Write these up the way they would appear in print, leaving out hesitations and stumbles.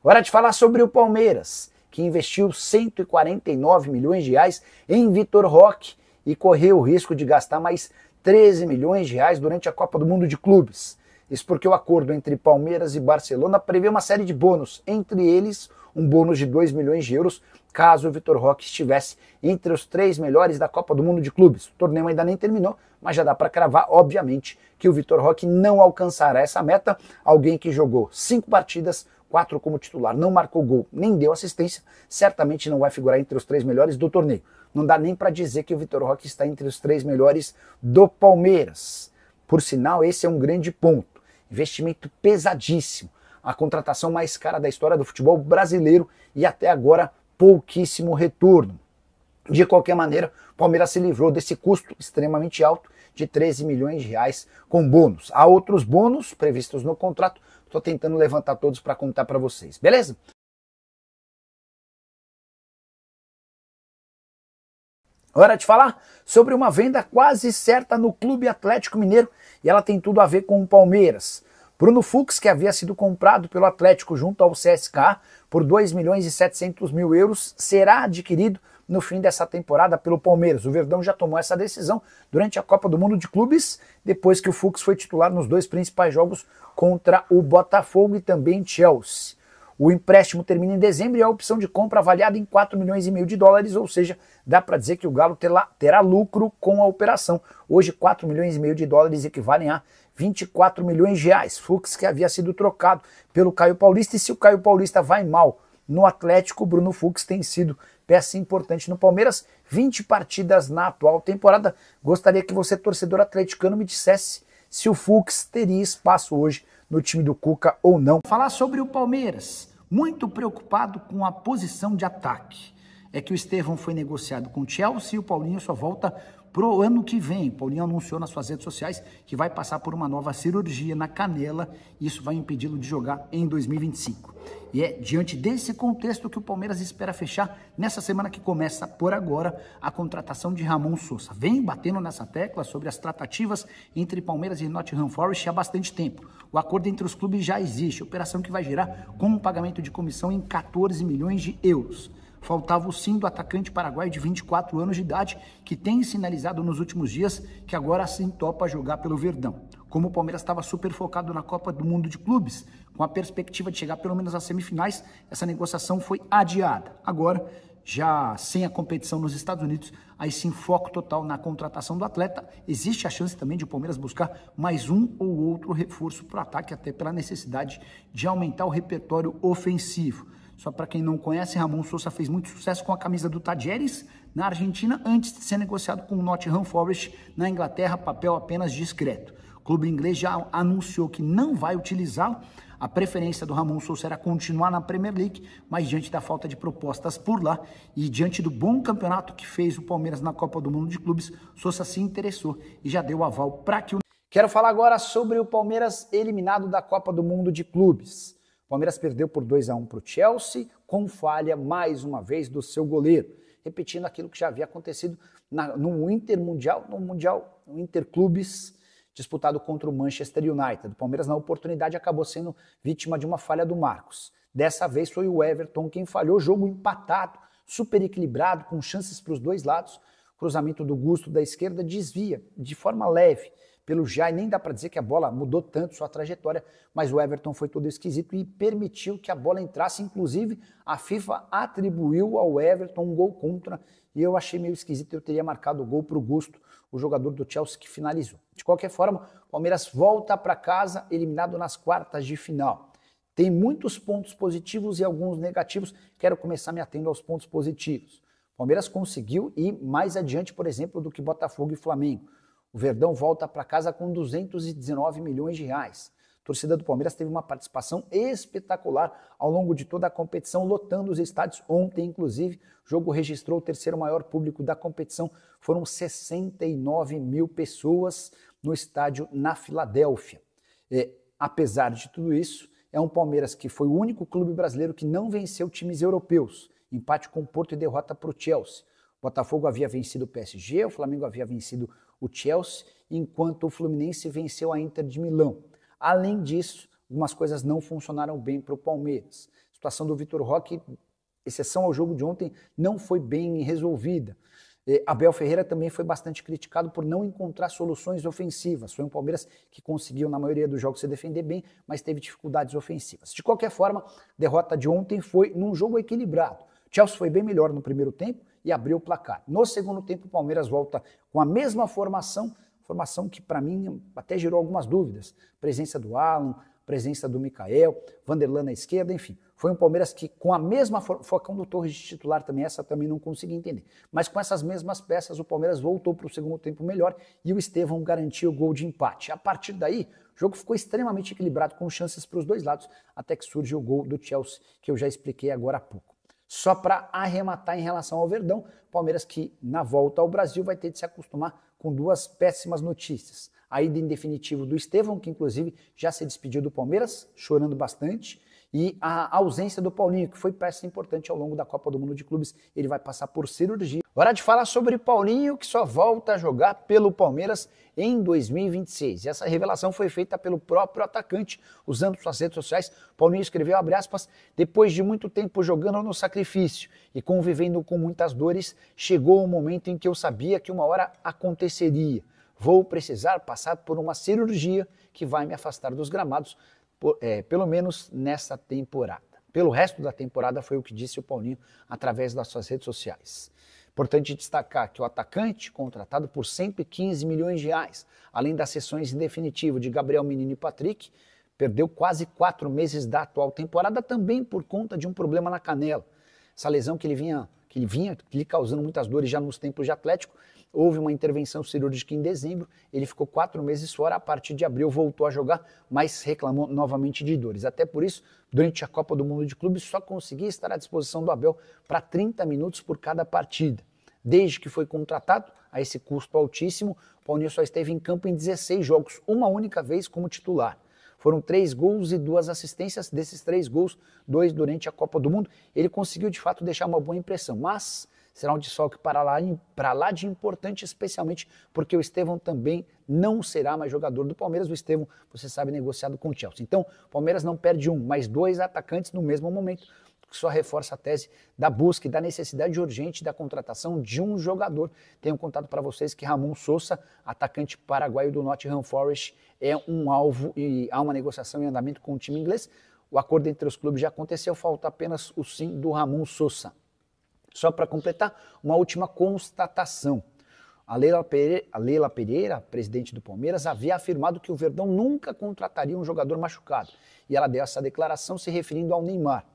Hora de falar sobre o Palmeiras, que investiu 149 milhões de reais em Vitor Roque e correu o risco de gastar mais 13 milhões de reais durante a Copa do Mundo de Clubes. Isso porque o acordo entre Palmeiras e Barcelona prevê uma série de bônus, entre eles um bônus de 2 milhões de euros caso o Vitor Roque estivesse entre os 3 melhores da Copa do Mundo de Clubes. O torneio ainda nem terminou, mas já dá para cravar, obviamente, que o Vitor Roque não alcançará essa meta. Alguém que jogou 5 partidas, 4 como titular, não marcou gol, nem deu assistência, certamente não vai figurar entre os 3 melhores do torneio. Não dá nem para dizer que o Vitor Roque está entre os 3 melhores do Palmeiras. Por sinal, esse é um grande ponto. Investimento pesadíssimo. A contratação mais cara da história do futebol brasileiro e até agora pouquíssimo retorno. De qualquer maneira, o Palmeiras se livrou desse custo extremamente alto de 13 milhões de reais com bônus. Há outros bônus previstos no contrato, estou tentando levantar todos para contar para vocês, beleza? Hora de falar sobre uma venda quase certa no Clube Atlético Mineiro e ela tem tudo a ver com o Palmeiras. Bruno Fux, que havia sido comprado pelo Atlético junto ao CSKA por 2 milhões e 700 mil euros, será adquirido no fim dessa temporada pelo Palmeiras. O Verdão já tomou essa decisão durante a Copa do Mundo de Clubes, depois que o Fux foi titular nos 2 principais jogos contra o Botafogo e também Chelsea. O empréstimo termina em dezembro e a opção de compra avaliada em 4 milhões e meio de dólares, ou seja, dá para dizer que o Galo terá lucro com a operação. Hoje, 4 milhões e meio de dólares equivalem a 24 milhões de reais. Fux, que havia sido trocado pelo Caio Paulista, e se o Caio Paulista vai mal no Atlético, o Bruno Fux tem sido peça importante no Palmeiras. 20 partidas na atual temporada. Gostaria que você, torcedor atleticano, me dissesse se o Fux teria espaço hoje no time do Cuca ou não. Falar sobre o Palmeiras, muito preocupado com a posição de ataque. É que o Estevão foi negociado com o Chelsea e o Paulinho só volta pro ano que vem. O Paulinho anunciou nas suas redes sociais que vai passar por uma nova cirurgia na canela e isso vai impedi-lo de jogar em 2025. E é diante desse contexto que o Palmeiras espera fechar nessa semana que começa por agora a contratação de Ramon Sosa. Vem batendo nessa tecla sobre as tratativas entre Palmeiras e Nottingham Forest há bastante tempo. O acordo entre os clubes já existe, operação que vai gerar com um pagamento de comissão em 14 milhões de euros. Faltava o sim do atacante paraguaio de 24 anos de idade, que tem sinalizado nos últimos dias que agora sim topa jogar pelo Verdão. Como o Palmeiras estava super focado na Copa do Mundo de Clubes, com a perspectiva de chegar pelo menos às semifinais, essa negociação foi adiada. Agora, já sem a competição nos Estados Unidos, aí sim foco total na contratação do atleta. Existe a chance também de o Palmeiras buscar mais um ou outro reforço para o ataque, até pela necessidade de aumentar o repertório ofensivo. Só para quem não conhece, Ramon Sosa fez muito sucesso com a camisa do Talleres na Argentina, antes de ser negociado com o Nottingham Forest na Inglaterra, papel apenas discreto. O clube inglês já anunciou que não vai utilizá-lo. A preferência do Ramon Sosa era continuar na Premier League, mas diante da falta de propostas por lá e diante do bom campeonato que fez o Palmeiras na Copa do Mundo de Clubes, Sosa se interessou e já deu aval para que o... Quero falar agora sobre o Palmeiras eliminado da Copa do Mundo de Clubes. O Palmeiras perdeu por 2-1 para o Chelsea, com falha, mais uma vez, do seu goleiro. Repetindo aquilo que já havia acontecido no Interclubes, disputado contra o Manchester United. O Palmeiras, na oportunidade, acabou sendo vítima de uma falha do Marcos. Dessa vez foi o Everton quem falhou, jogo empatado, super equilibrado, com chances para os dois lados. Cruzamento do Gusto da esquerda desvia de forma leve pelo Jai, nem dá para dizer que a bola mudou tanto sua trajetória, mas o Everton foi todo esquisito e permitiu que a bola entrasse. Inclusive, a FIFA atribuiu ao Everton um gol contra e eu achei meio esquisito, eu teria marcado o gol para o Gusto, o jogador do Chelsea que finalizou. De qualquer forma, o Palmeiras volta para casa eliminado nas quartas de final. Tem muitos pontos positivos e alguns negativos, quero começar me atendo aos pontos positivos. O Palmeiras conseguiu ir mais adiante, por exemplo, do que Botafogo e Flamengo. O Verdão volta para casa com 219 milhões de reais. A torcida do Palmeiras teve uma participação espetacular ao longo de toda a competição, lotando os estádios. Ontem, inclusive, o jogo registrou o terceiro maior público da competição. Foram 69 mil pessoas no estádio na Filadélfia. Apesar de tudo isso, é um Palmeiras que foi o único clube brasileiro que não venceu times europeus. Empate com o Porto e derrota para o Chelsea. O Botafogo havia vencido o PSG, o Flamengo havia vencido o Chelsea, enquanto o Fluminense venceu a Inter de Milão. Além disso, algumas coisas não funcionaram bem para o Palmeiras. situação do Vitor Roque, exceção ao jogo de ontem, não foi bem resolvida. Abel Ferreira também foi bastante criticado por não encontrar soluções ofensivas. Foi um Palmeiras que conseguiu, na maioria dos jogos, se defender bem, mas teve dificuldades ofensivas. De qualquer forma, a derrota de ontem foi num jogo equilibrado. Chelsea foi bem melhor no primeiro tempo e abriu o placar. No segundo tempo, o Palmeiras volta com a mesma formação que para mim até gerou algumas dúvidas. Presença do Alan, presença do Mikael, Vanderlan na esquerda, enfim. Foi um Palmeiras que com a mesma Focão do Torres de titular também, essa também não consegui entender. Mas com essas mesmas peças, o Palmeiras voltou para o segundo tempo melhor e o Estevão garantiu o gol de empate. A partir daí, o jogo ficou extremamente equilibrado, com chances para os dois lados, até que surge o gol do Chelsea, que eu já expliquei agora há pouco. Só para arrematar em relação ao Verdão, Palmeiras que na volta ao Brasil vai ter de se acostumar com duas péssimas notícias. A ida em definitivo do Estevão, que inclusive já se despediu do Palmeiras, chorando bastante, e a ausência do Paulinho, que foi peça importante ao longo da Copa do Mundo de Clubes. Ele vai passar por cirurgia. Hora de falar sobre Paulinho, que só volta a jogar pelo Palmeiras em 2026. E essa revelação foi feita pelo próprio atacante, usando suas redes sociais. Paulinho escreveu, abre aspas, depois de muito tempo jogando no sacrifício e convivendo com muitas dores, chegou o momento em que eu sabia que uma hora aconteceria. Vou precisar passar por uma cirurgia que vai me afastar dos gramados, pelo menos nessa temporada. Pelo resto da temporada foi o que disse o Paulinho através das suas redes sociais. Importante destacar que o atacante, contratado por 115 milhões de reais, além das sessões em definitivo de Gabriel Menino e Patrick, perdeu quase 4 meses da atual temporada também por conta de um problema na canela. Essa lesão que ele vinha lhe causando muitas dores já nos tempos de Atlético. Houve uma intervenção cirúrgica em dezembro, ele ficou 4 meses fora, a partir de abril voltou a jogar, mas reclamou novamente de dores. Até por isso, durante a Copa do Mundo de Clubes, só conseguia estar à disposição do Abel para 30 minutos por cada partida. Desde que foi contratado, a esse custo altíssimo, o Paulinho só esteve em campo em 16 jogos, uma única vez como titular. Foram 3 gols e 2 assistências, desses 3 gols, 2 durante a Copa do Mundo. Ele conseguiu de fato deixar uma boa impressão, mas será um desfalque para lá de importante, especialmente porque o Estevão também não será mais jogador do Palmeiras. O Estevão, você sabe, negociado com o Chelsea. Então, o Palmeiras não perde um, mas 2 atacantes no mesmo momento, que só reforça a tese da busca e da necessidade urgente da contratação de um jogador. Tenho contado para vocês que Ramon Sosa, atacante paraguaio do Nottingham Forest, é um alvo e há uma negociação em andamento com o time inglês. O acordo entre os clubes já aconteceu, falta apenas o sim do Ramon Sosa. Só para completar, uma última constatação. A Leila Pereira, presidente do Palmeiras, havia afirmado que o Verdão nunca contrataria um jogador machucado. E ela deu essa declaração se referindo ao Neymar.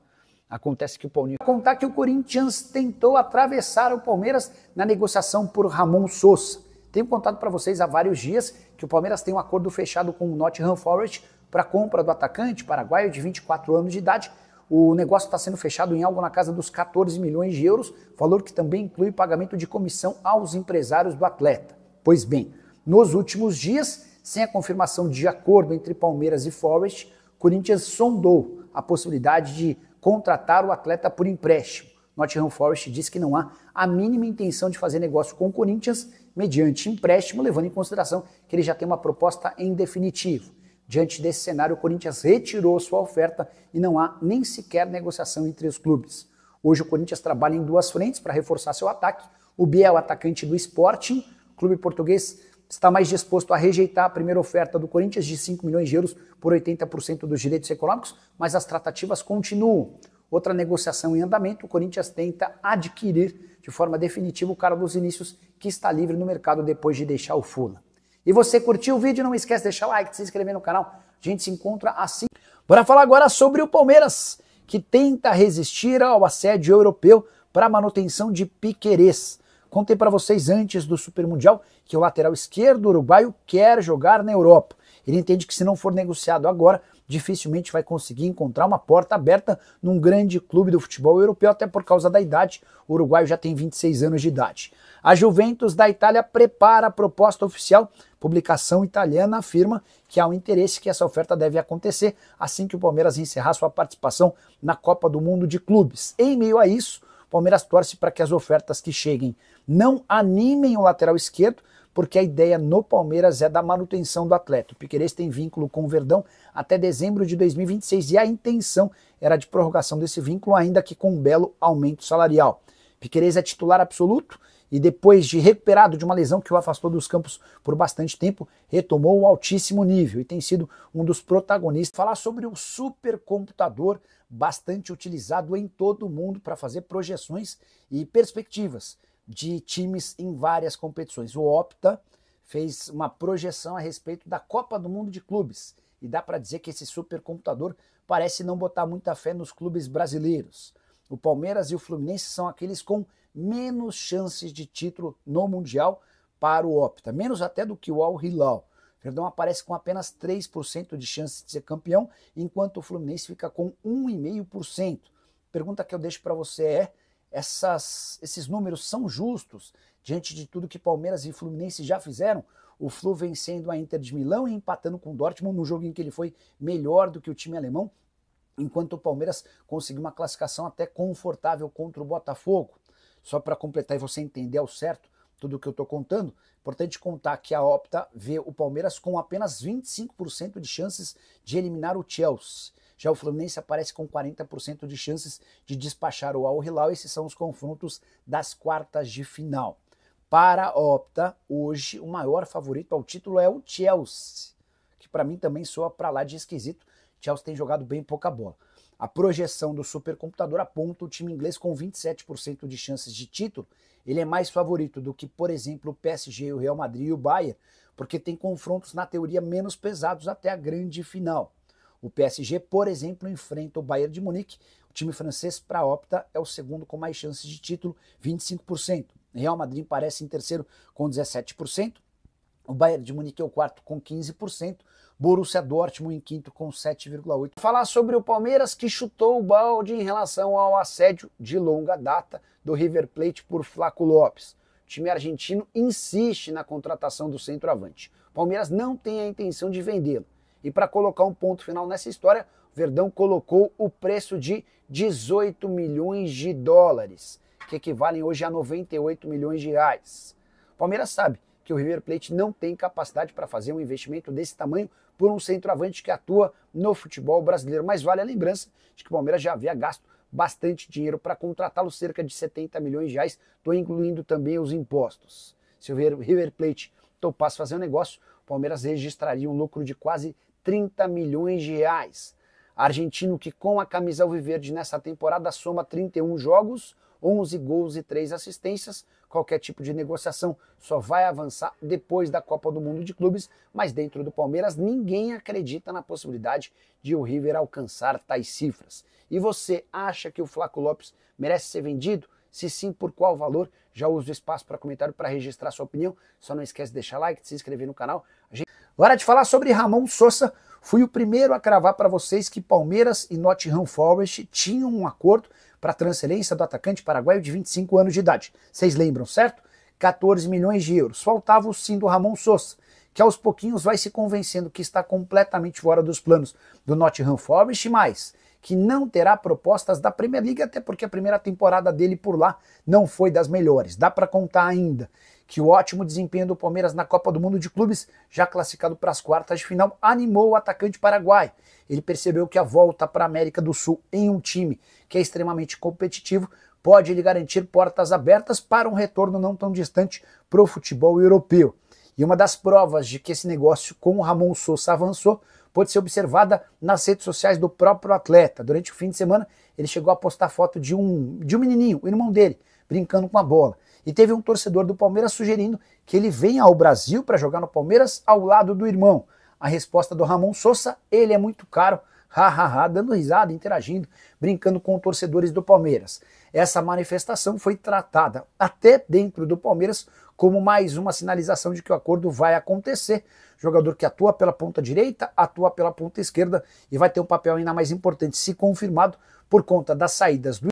Acontece que o Paulinho... Contar que o Corinthians tentou atravessar o Palmeiras na negociação por Ramon Sosa. Tenho contado para vocês há vários dias que o Palmeiras tem um acordo fechado com o Nottingham Forest para a compra do atacante paraguaio de 24 anos de idade. O negócio está sendo fechado em algo na casa dos 14 milhões de euros, valor que também inclui pagamento de comissão aos empresários do atleta. Pois bem, nos últimos dias, sem a confirmação de acordo entre Palmeiras e Forest, Corinthians sondou a possibilidade de contratar o atleta por empréstimo. Nottingham Forest diz que não há a mínima intenção de fazer negócio com o Corinthians mediante empréstimo, levando em consideração que ele já tem uma proposta em definitivo. Diante desse cenário, o Corinthians retirou sua oferta e não há nem sequer negociação entre os clubes. Hoje o Corinthians trabalha em 2 frentes para reforçar seu ataque. O Biel, atacante do Sporting, o clube português está mais disposto a rejeitar a primeira oferta do Corinthians de 5 milhões de euros por 80% dos direitos econômicos, mas as tratativas continuam. Outra negociação em andamento, o Corinthians tenta adquirir de forma definitiva o Carlos Vinícius, que está livre no mercado depois de deixar o Fulham. E você curtiu o vídeo? Não esquece de deixar o like, de se inscrever no canal. A gente se encontra assim. Bora falar agora sobre o Palmeiras, que tenta resistir ao assédio europeu para a manutenção de Piquerez. Contei para vocês antes do Super Mundial que o lateral esquerdo uruguaio quer jogar na Europa. Ele entende que se não for negociado agora, dificilmente vai conseguir encontrar uma porta aberta num grande clube do futebol europeu, até por causa da idade. O uruguaio já tem 26 anos de idade. A Juventus da Itália prepara a proposta oficial. Publicação italiana afirma que há um interesse que essa oferta deve acontecer assim que o Palmeiras encerrar sua participação na Copa do Mundo de Clubes. Em meio a isso, o Palmeiras torce para que as ofertas que cheguem não animem o lateral esquerdo, porque a ideia no Palmeiras é da manutenção do atleta. O Piquerez tem vínculo com o Verdão até dezembro de 2026 e a intenção era de prorrogação desse vínculo, ainda que com um belo aumento salarial. Piquerez é titular absoluto e depois de recuperado de uma lesão que o afastou dos campos por bastante tempo, retomou o altíssimo nível e tem sido um dos protagonistas. Falar sobre o supercomputador bastante utilizado em todo o mundo para fazer projeções e perspectivas de times em várias competições. O Opta fez uma projeção a respeito da Copa do Mundo de Clubes e dá para dizer que esse supercomputador parece não botar muita fé nos clubes brasileiros. O Palmeiras e o Fluminense são aqueles com menos chances de título no Mundial para o Opta, menos até do que o Al Hilal. O Verdão aparece com apenas 3% de chance de ser campeão, enquanto o Fluminense fica com 1,5%. Pergunta que eu deixo para você é, esses números são justos diante de tudo que Palmeiras e Fluminense já fizeram? O Flu vencendo a Inter de Milão e empatando com o Dortmund no jogo em que ele foi melhor do que o time alemão, enquanto o Palmeiras conseguiu uma classificação até confortável contra o Botafogo. Só para completar e você entender ao certo tudo o que eu estou contando, importante contar que a Opta vê o Palmeiras com apenas 25% de chances de eliminar o Chelsea. Já o Fluminense aparece com 40% de chances de despachar o Al Hilal. Esses são os confrontos das quartas de final. Para a Opta, hoje o maior favorito ao título é o Chelsea, que para mim também soa para lá de esquisito. O Chelsea tem jogado bem pouca bola. A projeção do supercomputador aponta o time inglês com 27% de chances de título. Ele é mais favorito do que, por exemplo, o PSG, o Real Madrid e o Bayern, porque tem confrontos, na teoria, menos pesados até a grande final. O PSG, por exemplo, enfrenta o Bayern de Munique. O time francês, para a Opta, é o segundo com mais chances de título, 25%. O Real Madrid aparece em terceiro com 17%. O Bayern de Munique é o quarto com 15%. Borussia Dortmund em quinto com 7,8%. Falar sobre o Palmeiras que chutou o balde em relação ao assédio de longa data do River Plate por Flaco Lopes. O time argentino insiste na contratação do centroavante. O Palmeiras não tem a intenção de vendê-lo. E para colocar um ponto final nessa história, o Verdão colocou o preço de 18 milhões de dólares, que equivalem hoje a 98 milhões de reais. O Palmeiras sabe que o River Plate não tem capacidade para fazer um investimento desse tamanho por um centroavante que atua no futebol brasileiro. Mas vale a lembrança de que o Palmeiras já havia gasto bastante dinheiro para contratá-lo, cerca de 70 milhões de reais, estou incluindo também os impostos. Se o River Plate topasse fazer um negócio, o Palmeiras registraria um lucro de quase 30 milhões de reais. Argentino que com a camisa alviverde nessa temporada soma 31 jogos, 11 gols e 3 assistências. Qualquer tipo de negociação só vai avançar depois da Copa do Mundo de Clubes, mas dentro do Palmeiras ninguém acredita na possibilidade de o River alcançar tais cifras. E você acha que o Flaco Lopes merece ser vendido? Se sim, por qual valor? Já uso o espaço para comentário para registrar sua opinião. Só não esquece de deixar like, de se inscrever no canal. Hora de falar sobre Ramon Sosa. Fui o primeiro a cravar para vocês que Palmeiras e Nottingham Forest tinham um acordo para a transferência do atacante paraguaio de 25 anos de idade. Vocês lembram, certo? 14 milhões de euros. Faltava o sim do Ramon Sosa, que aos pouquinhos vai se convencendo que está completamente fora dos planos do Nottingham Forest, mais que não terá propostas da Premier League, até porque a primeira temporada dele por lá não foi das melhores. Dá para contar ainda que o ótimo desempenho do Palmeiras na Copa do Mundo de Clubes, já classificado para as quartas de final, animou o atacante paraguaio. Ele percebeu que a volta para a América do Sul em um time que é extremamente competitivo pode lhe garantir portas abertas para um retorno não tão distante para o futebol europeu. E uma das provas de que esse negócio com o Ramon Sosa avançou pode ser observada nas redes sociais do próprio atleta. Durante o fim de semana, ele chegou a postar foto de um menininho, o irmão dele, brincando com a bola. E teve um torcedor do Palmeiras sugerindo que ele venha ao Brasil para jogar no Palmeiras ao lado do irmão. A resposta do Ramon Sosa: ele é muito caro, dando risada, interagindo, brincando com torcedores do Palmeiras. Essa manifestação foi tratada até dentro do Palmeiras como mais uma sinalização de que o acordo vai acontecer. Jogador que atua pela ponta direita, atua pela ponta esquerda e vai ter um papel ainda mais importante, se confirmado, por conta das saídas do